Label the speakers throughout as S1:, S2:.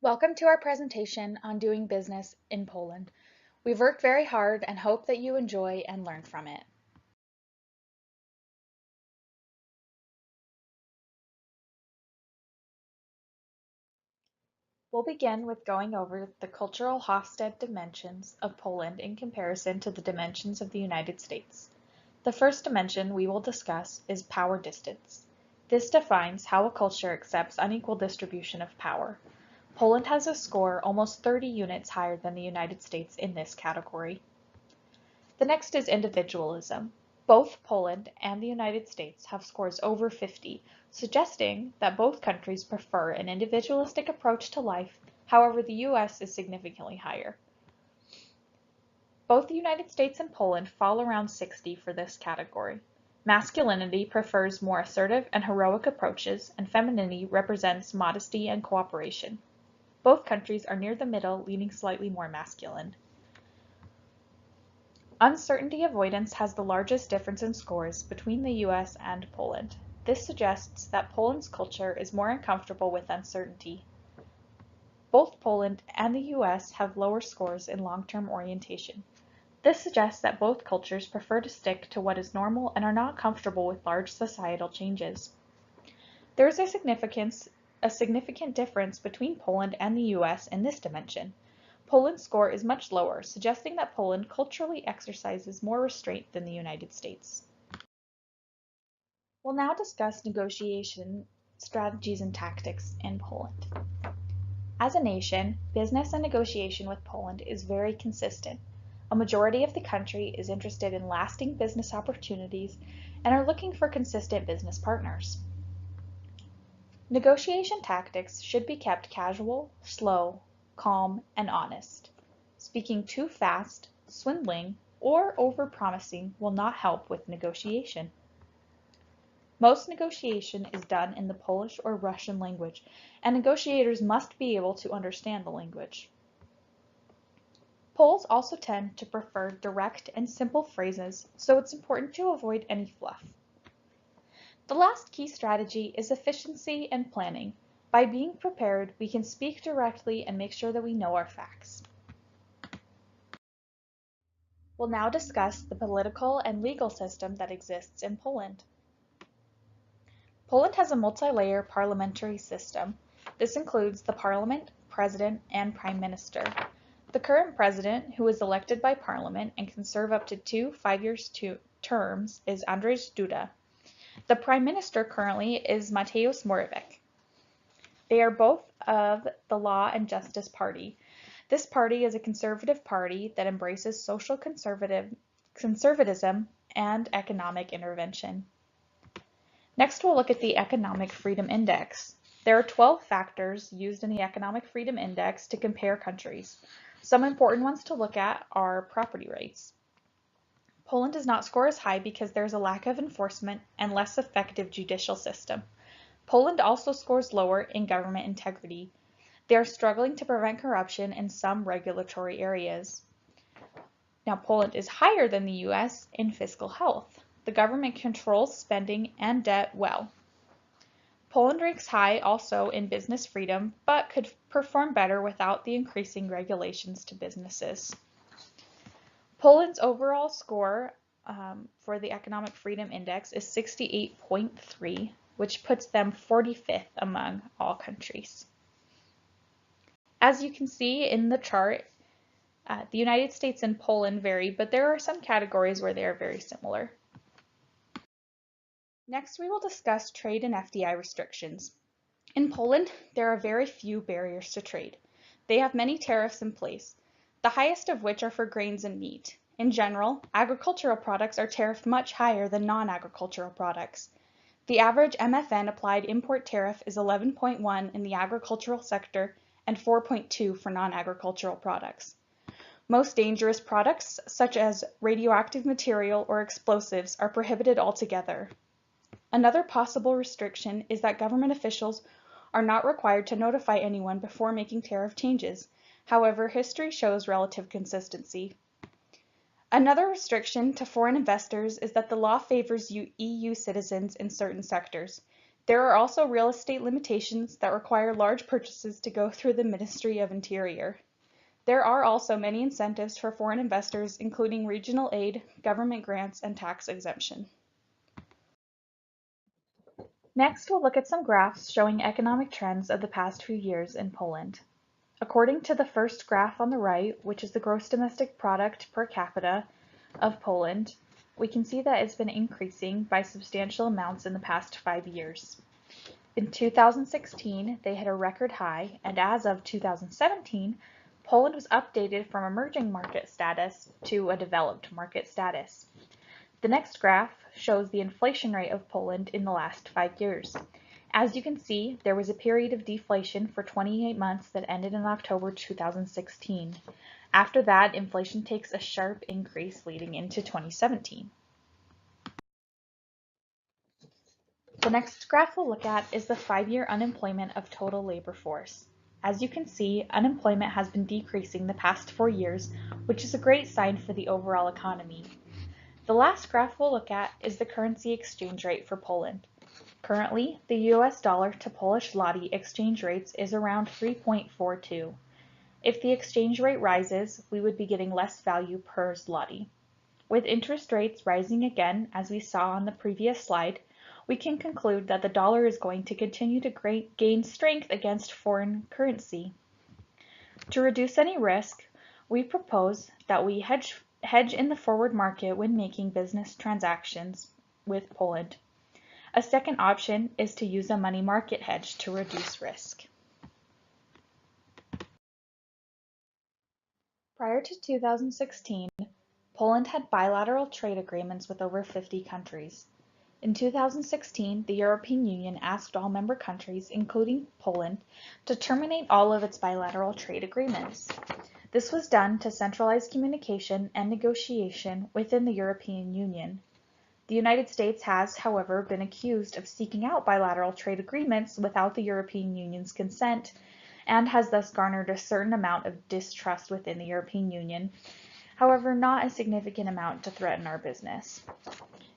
S1: Welcome to our presentation on doing business in Poland. We've worked very hard and hope that you enjoy and learn from it. We'll begin with going over the cultural Hofstede dimensions of Poland in comparison to the dimensions of the United States. The first dimension we will discuss is power distance. This defines how a culture accepts unequal distribution of power. Poland has a score almost 30 units higher than the United States in this category. The next is individualism. Both Poland and the United States have scores over 50, suggesting that both countries prefer an individualistic approach to life. However, the US is significantly higher. Both the United States and Poland fall around 60 for this category. Masculinity prefers more assertive and heroic approaches, and femininity represents modesty and cooperation. Both countries are near the middle, leaning slightly more masculine. Uncertainty avoidance has the largest difference in scores between the US and Poland. This suggests that Poland's culture is more uncomfortable with uncertainty. Both Poland and the US have lower scores in long-term orientation. This suggests that both cultures prefer to stick to what is normal and are not comfortable with large societal changes. There is a significant difference between Poland and the US in this dimension. Poland's score is much lower, suggesting that Poland culturally exercises more restraint than the United States. We'll now discuss negotiation strategies and tactics in Poland. As a nation, business and negotiation with Poland is very consistent. A majority of the country is interested in lasting business opportunities and are looking for consistent business partners. Negotiation tactics should be kept casual, slow, calm, and honest. Speaking too fast, swindling, or over-promising will not help with negotiation. Most negotiation is done in the Polish or Russian language, and negotiators must be able to understand the language. Poles also tend to prefer direct and simple phrases, so it's important to avoid any fluff. The last key strategy is efficiency and planning. By being prepared, we can speak directly and make sure that we know our facts. We'll now discuss the political and legal system that exists in Poland. Poland has a multi-layer parliamentary system. This includes the parliament, president, and prime minister. The current president, who is elected by parliament and can serve up to 2 5-year terms, is Andrzej Duda. The prime minister currently is Mateusz Morawiecki. They are both of the Law and Justice Party. This party is a conservative party that embraces social conservatism and economic intervention. Next, we'll look at the Economic Freedom Index. There are 12 factors used in the Economic Freedom Index to compare countries. Some important ones to look at are property rights. Poland does not score as high because there is a lack of enforcement and less effective judicial system. Poland also scores lower in government integrity. They are struggling to prevent corruption in some regulatory areas. Now, Poland is higher than the US in fiscal health. The government controls spending and debt well. Poland ranks high also in business freedom, but could perform better without the increasing regulations to businesses. Poland's overall score for the Economic Freedom Index is 68.3, which puts them 45th among all countries. As you can see in the chart, the United States and Poland vary, but there are some categories where they are very similar. Next, we will discuss trade and FDI restrictions. In Poland, there are very few barriers to trade. They have many tariffs in place, the highest of which are for grains and meat. In general, agricultural products are tariffed much higher than non-agricultural products. The average MFN applied import tariff is 11.1 in the agricultural sector and 4.2 for non-agricultural products. Most dangerous products, such as radioactive material or explosives, are prohibited altogether. Another possible restriction is that government officials are not required to notify anyone before making tariff changes. However, history shows relative consistency. Another restriction to foreign investors is that the law favors EU citizens in certain sectors. There are also real estate limitations that require large purchases to go through the Ministry of Interior. There are also many incentives for foreign investors, including regional aid, government grants, and tax exemption. Next, we'll look at some graphs showing economic trends of the past few years in Poland. According to the first graph on the right, which is the gross domestic product per capita of Poland, we can see that it's been increasing by substantial amounts in the past 5 years. In 2016, they hit a record high, and as of 2017, Poland was updated from emerging market status to a developed market status. The next graph shows the inflation rate of Poland in the last 5 years. As you can see, there was a period of deflation for 28 months that ended in October 2016. After that, inflation takes a sharp increase leading into 2017. The next graph we'll look at is the 5-year unemployment of total labor force. As you can see, unemployment has been decreasing the past 4 years, which is a great sign for the overall economy. The last graph we'll look at is the currency exchange rate for Poland. Currently, the US dollar to Polish zloty exchange rates is around 3.42. If the exchange rate rises, we would be getting less value per zloty. With interest rates rising again, as we saw on the previous slide, we can conclude that the dollar is going to continue to gain strength against foreign currency. To reduce any risk, we propose that we hedge in the forward market when making business transactions with Poland. A second option is to use a money market hedge to reduce risk. Prior to 2016, Poland had bilateral trade agreements with over 50 countries. In 2016, the European Union asked all member countries, including Poland, to terminate all of its bilateral trade agreements. This was done to centralize communication and negotiation within the European Union. The United States has, however, been accused of seeking out bilateral trade agreements without the European Union's consent, and has thus garnered a certain amount of distrust within the European Union, however not a significant amount to threaten our business.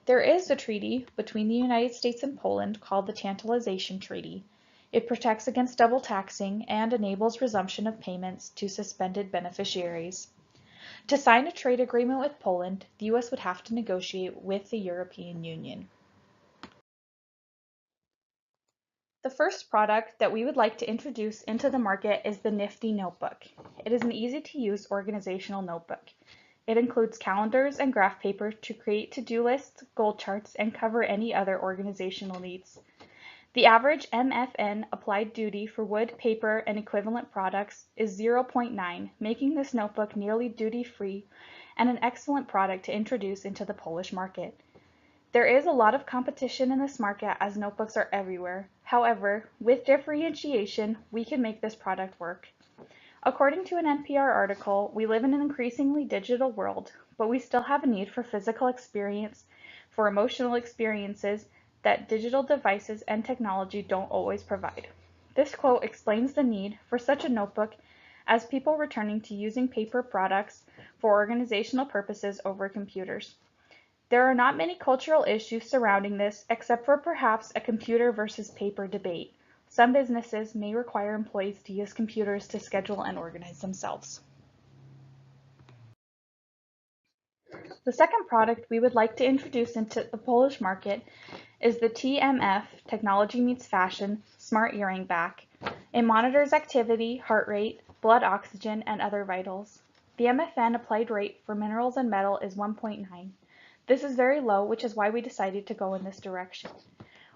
S1: There is a treaty between the United States and Poland called the Tantalization Treaty. It protects against double taxing and enables resumption of payments to suspended beneficiaries. To sign a trade agreement with Poland, the U.S. would have to negotiate with the European Union. The first product that we would like to introduce into the market is the Nifty Notebook. It is an easy-to-use organizational notebook. It includes calendars and graph paper to create to-do lists, goal charts, and cover any other organizational needs. The average MFN applied duty for wood, paper, and equivalent products is 0.9, making this notebook nearly duty-free and an excellent product to introduce into the Polish market. There is a lot of competition in this market as notebooks are everywhere. However, with differentiation, we can make this product work. According to an NPR article, we live in an increasingly digital world, but we still have a need for physical experience, for emotional experiences that digital devices and technology don't always provide. This quote explains the need for such a notebook as people returning to using paper products for organizational purposes over computers. There are not many cultural issues surrounding this, except for perhaps a computer versus paper debate. Some businesses may require employees to use computers to schedule and organize themselves. The second product we would like to introduce into the Polish market is the TMF, Technology Meets Fashion, Smart Earring Back. It monitors activity, heart rate, blood oxygen, and other vitals. The MFN applied rate for minerals and metal is 1.9. This is very low, which is why we decided to go in this direction.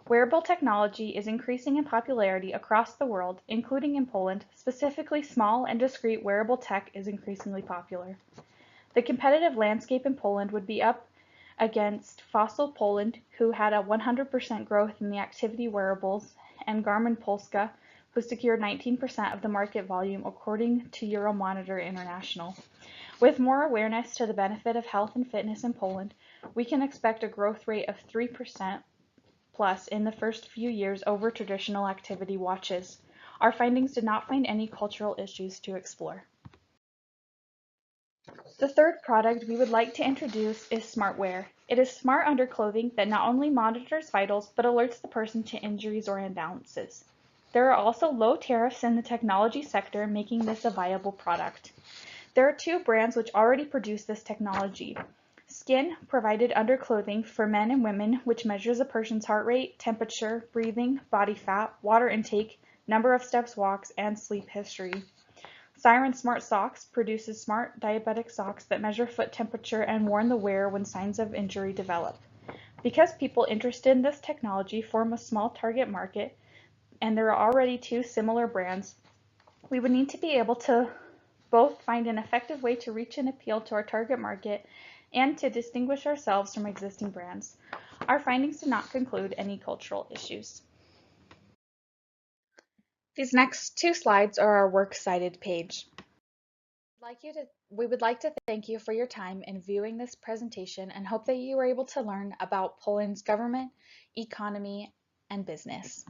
S1: Wearable technology is increasing in popularity across the world, including in Poland. Specifically, small and discreet wearable tech is increasingly popular. The competitive landscape in Poland would be up against Fossil Poland, who had a 100% growth in the activity wearables, and Garmin Polska, who secured 19% of the market volume according to Euromonitor International. With more awareness to the benefit of health and fitness in Poland, we can expect a growth rate of 3% plus in the first few years over traditional activity watches. Our findings did not find any cultural issues to explore. The third product we would like to introduce is smartwear. It is smart underclothing that not only monitors vitals but alerts the person to injuries or imbalances. There are also low tariffs in the technology sector, making this a viable product. There are two brands which already produce this technology. Skin provided underclothing for men and women, which measures a person's heart rate, temperature, breathing, body fat, water intake, number of steps walked, and sleep history. Siren Smart Socks produces smart diabetic socks that measure foot temperature and warn the wearer when signs of injury develop. Because people interested in this technology form a small target market, and there are already two similar brands, we would need to be able to both find an effective way to reach and appeal to our target market and to distinguish ourselves from existing brands. Our findings do not conclude any cultural issues. These next two slides are our works cited page. We would like to thank you for your time in viewing this presentation and hope that you were able to learn about Poland's government, economy, and business.